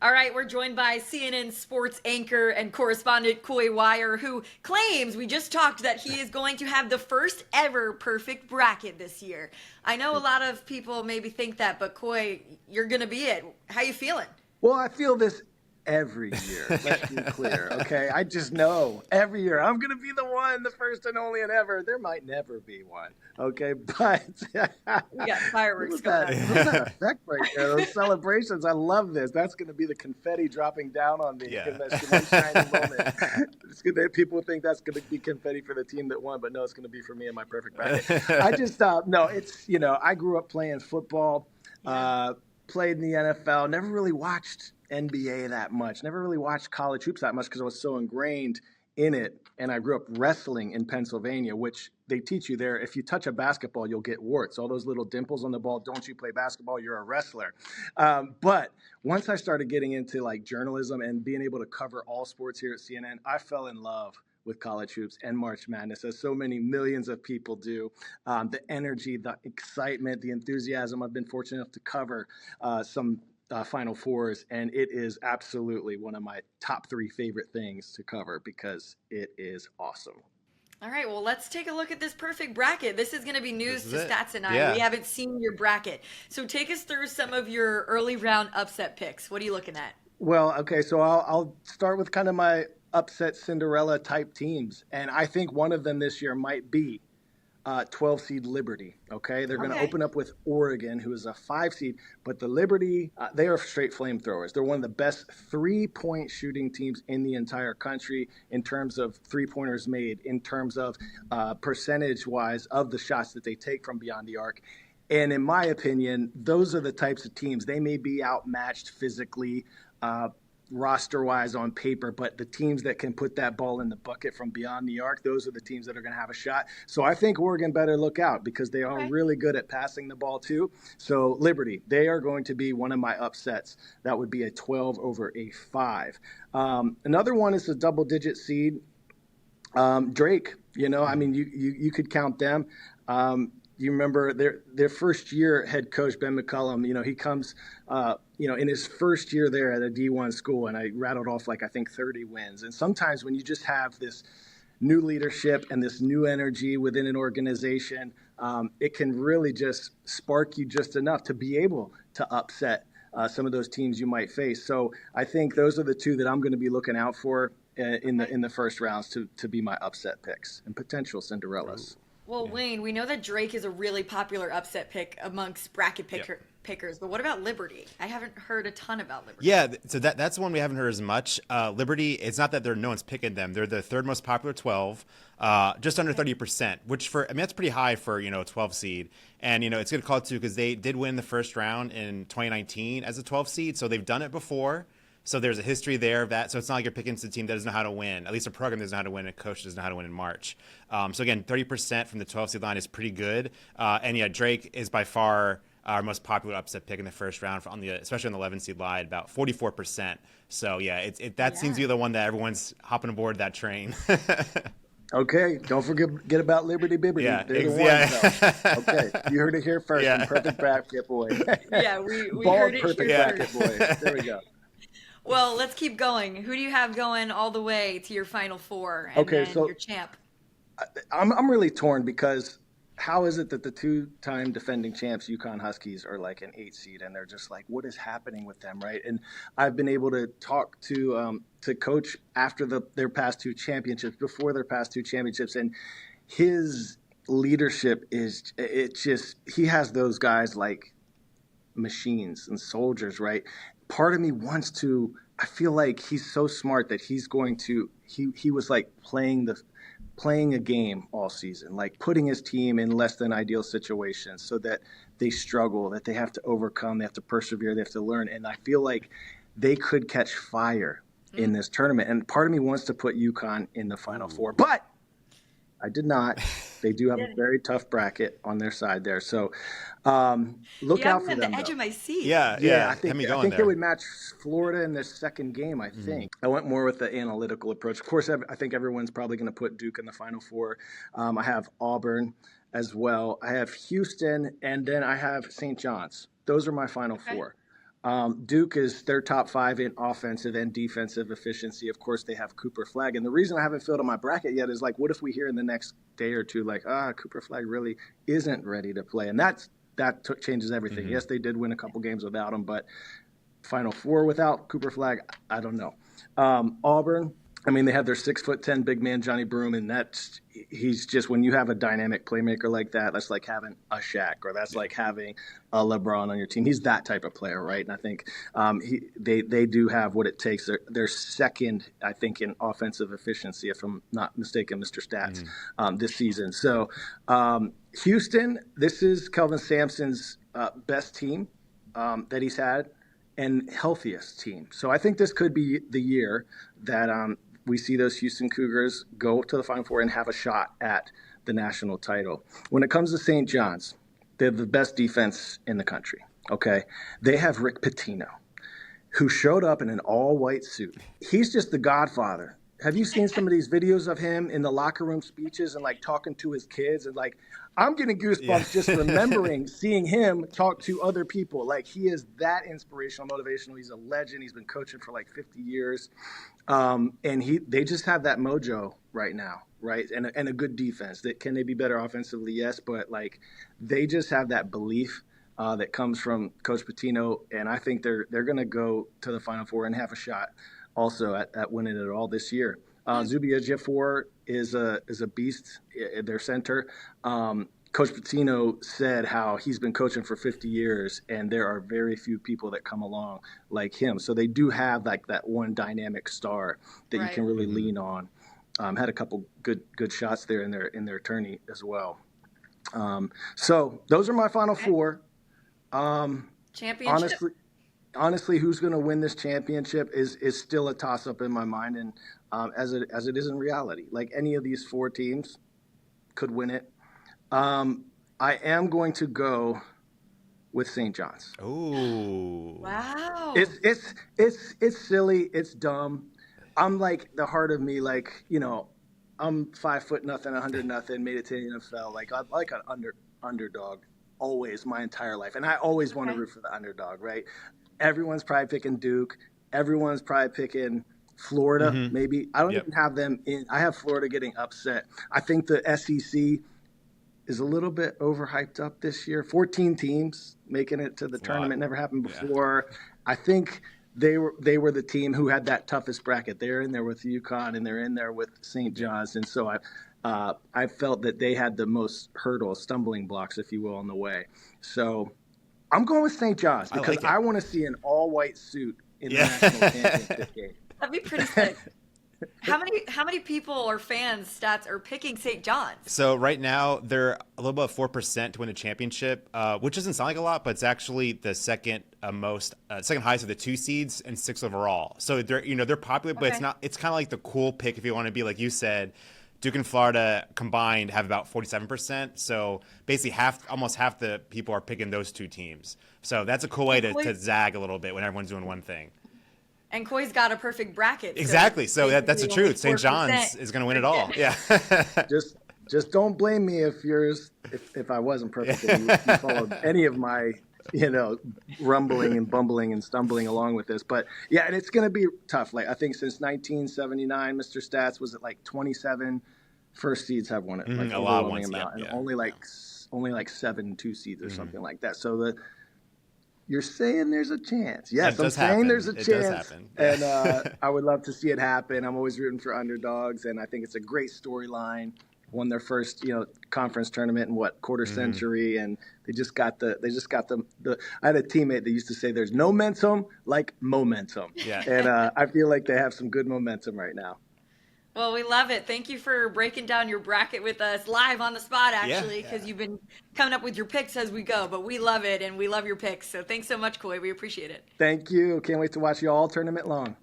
All right, we're joined by CNN sports anchor and correspondent Coy Wire, who claims, we just talked, that he is going to have the first ever perfect bracket this year. I know a lot of people maybe think that, but Coy, you're going to be it. How you feeling? Well, I feel this every year. Let's be clear, okay? I just know every year I'm going to be the one, the first and only and ever. There might never be one, okay? But We got fireworks what was going that? on. What was that effect right there? Those celebrations. I love this. That's going to be the confetti dropping down on me in this one shining moment. It's good that people think that's going to be confetti for the team that won, but no, it's going to be for me in my perfect bracket. I just no, it's I grew up playing football. Played in the NFL, never really watched NBA that much, never really watched college hoops that much because I was so ingrained in it. And I grew up wrestling in Pennsylvania, which they teach you there. If you touch a basketball, you'll get warts. All those little dimples on the ball. Don't you play basketball? You're a wrestler. But once I started getting into like journalism and being able to cover all sports here at CNN, I fell in love with college hoops and March Madness, as so many millions of people do. The energy, the excitement, the enthusiasm. I've been fortunate enough to cover some Final Fours, and it is absolutely one of my top 3 favorite things to cover because it is awesome. All right, well, let's take a look at this perfect bracket. This is going to be news to Staats and I. Yeah. We haven't seen your bracket. So take us through some of your early round upset picks. What are you looking at? Well, okay, so I'll start with kind of my upset Cinderella type teams. And I think one of them this year might be 12 seed Liberty. Okay. They're going to open up with Oregon, who is a 5 seed, but the Liberty, they are straight flamethrowers. They're one of the best 3-point shooting teams in the entire country in terms of 3-pointers made, in terms of percentage wise of the shots that they take from beyond the arc. And in my opinion, those are the types of teams. They may be outmatched physically, roster-wise on paper, but the teams that can put that ball in the bucket from beyond the arc, those are the teams that are going to have a shot. So I think Oregon better look out because they are really good at passing the ball too. So Liberty, they are going to be one of my upsets. That would be a 12 over a 5. Another one is a double-digit seed. Drake, I mean, you could count them. You remember their first year head coach, Ben McCullum, he comes, in his first year there at a D1 school, and I rattled off I think 30 wins. And sometimes when you just have this new leadership and this new energy within an organization, it can really just spark you just enough to be able to upset some of those teams you might face. So I think those are the 2 that I'm going to be looking out for in the first rounds to be my upset picks and potential Cinderellas. Well, Wayne, we know that Drake is a really popular upset pick amongst bracket pickers, but what about Liberty? I haven't heard a ton about Liberty. Yeah, so that's one we haven't heard as much. Liberty, it's not that no one's picking them. They're the 3rd most popular 12, just under 30%, which that's pretty high for, a 12 seed. And, it's a good call too because they did win the first round in 2019 as a 12 seed, so they've done it before. So there's a history there of that. So it's not like you're picking a team that doesn't know how to win. At least a program doesn't know how to win. A coach doesn't know how to win in March. So again, 30% from the 12 seed line is pretty good. And yeah, Drake is by far our most popular upset pick in the first round, especially on the 11 seed line, about 44%. So yeah, that seems to be the one that everyone's hopping aboard that train. Okay, don't forget about Liberty Bibberty. Yeah, they're the ones. Okay, you heard it here first. Yeah. Perfect bracket boy. Yeah, we Bald heard it perfect here bracket first. boy. There we go. Well, let's keep going. Who do you have going all the way to your Final Four and then your champ? I'm really torn because how is it that the 2-time defending champs UConn Huskies are like an 8 seed and they're just like, what is happening with them, right? And I've been able to talk to Coach after their past 2 championships, before their past 2 championships, and his leadership he has those guys like machines and soldiers, right? Part of me wants to, I feel like he's so smart that he's going to, he was like playing a game all season, like putting his team in less than ideal situations so that they struggle, that they have to overcome, they have to persevere, they have to learn. And I feel like they could catch fire in this tournament. And part of me wants to put UConn in the Final Four, but I did not. They do have a very tough bracket on their side there. So look out for them. The edge of my seat. Yeah. I think they would match Florida in their second game, I think. I went more with the analytical approach. Of course, I think everyone's probably going to put Duke in the Final Four. I have Auburn as well. I have Houston, and then I have St. John's. Those are my Final Four. Duke is their top 5 in offensive and defensive efficiency. Of course, they have Cooper Flag. And the reason I haven't filled in my bracket yet is like, what if we hear in the next day or two, like, Cooper Flag really isn't ready to play? And that changes everything. Yes, they did win a couple games without him, but Final Four without Cooper Flag, I don't know. Auburn, I mean, they have their 6'10" big man, Johnny Broom, and he's just, when you have a dynamic playmaker like that, that's like having a Shaq, or that's like having a LeBron on your team. He's that type of player, right? And I think they do have what it takes. They're second, I think, in offensive efficiency, if I'm not mistaken, Mr. Stats, this season. So Houston, this is Kelvin Sampson's best team that he's had and healthiest team. So I think this could be the year that we see those Houston Cougars go to the Final Four and have a shot at the national title. When it comes to St. John's, they have the best defense in the country, okay? They have Rick Pitino, who showed up in an all-white suit. He's just the godfather. Have you seen some of these videos of him in the locker room speeches and, like, talking to his kids? And, like, I'm getting goosebumps just remembering seeing him talk to other people. Like, he is that inspirational, motivational. He's a legend. He's been coaching for, like, 50 years. And they just have that mojo right now, right? And a good defense. Can they be better offensively? Yes, but, like, they just have that belief that comes from Coach Pitino. And I think they're going to go to the Final Four and have a shot also at winning it all this year. Zubia Ejiofor is a beast at their center. Coach Pitino said how he's been coaching for 50 years, and there are very few people that come along like him. So they do have like that one dynamic star that you can really lean on. Had a couple good shots there in their tourney as well. So those are my final four. Championship. Honestly, who's going to win this championship is still a toss-up in my mind, and as it is in reality. Like, any of these 4 teams could win it. I am going to go with St. John's. Oh, wow! It's silly. It's dumb. I'm like, the heart of me, like, I'm 5'0", 100, made it to the NFL. Like, I like an underdog always, my entire life, and I always want to root for the underdog, right? Everyone's probably picking Duke. Everyone's probably picking Florida, maybe. I don't even have them in. I have Florida getting upset. I think the SEC is a little bit overhyped up this year. 14 teams making it to the tournament. Never happened before. Yeah. I think they were the team who had that toughest bracket. They're in there with UConn, and they're in there with St. John's. And so I felt that they had the most hurdles, stumbling blocks, if you will, on the way. So I'm going with St. John's because I want to see an all-white suit in the national championship game. That'd be pretty sick. How many people or fans, Stats, are picking St. John's? So right now they're a little above 4% to win the championship, which doesn't sound like a lot, but it's actually the second highest of the 2 seeds and 6 overall. So they're popular, but it's kind of like the cool pick if you want to be, like you said. Duke and Florida combined have about 47%. So basically almost half the people are picking those 2 teams. So that's a cool way to zag a little bit when everyone's doing one thing. And Coy's got a perfect bracket. Exactly. So that's the truth. St. John's is going to win it all. Yeah. Just don't blame me if I wasn't perfect and you followed any of my rumbling and bumbling and stumbling along with this. But yeah, and it's going to be tough. Like, I think since 1979, Mr. Stats, was it like 27 first seeds have won it, like a lot of ones, amount, and only like 7 2 seeds or something like that. So you're saying there's a chance. Yes, I'm saying there's a chance. Does happen. And I would love to see it happen. I'm always rooting for underdogs, and I think it's a great storyline. Won their first, conference tournament in quarter century, and they just got the. I had a teammate that used to say, "There's no momentum like momentum," and I feel like they have some good momentum right now. Well, we love it. Thank you for breaking down your bracket with us live on the spot, actually, because you've been coming up with your picks as we go. But we love it, and we love your picks. So thanks so much, Coy. We appreciate it. Thank you. Can't wait to watch you all tournament long.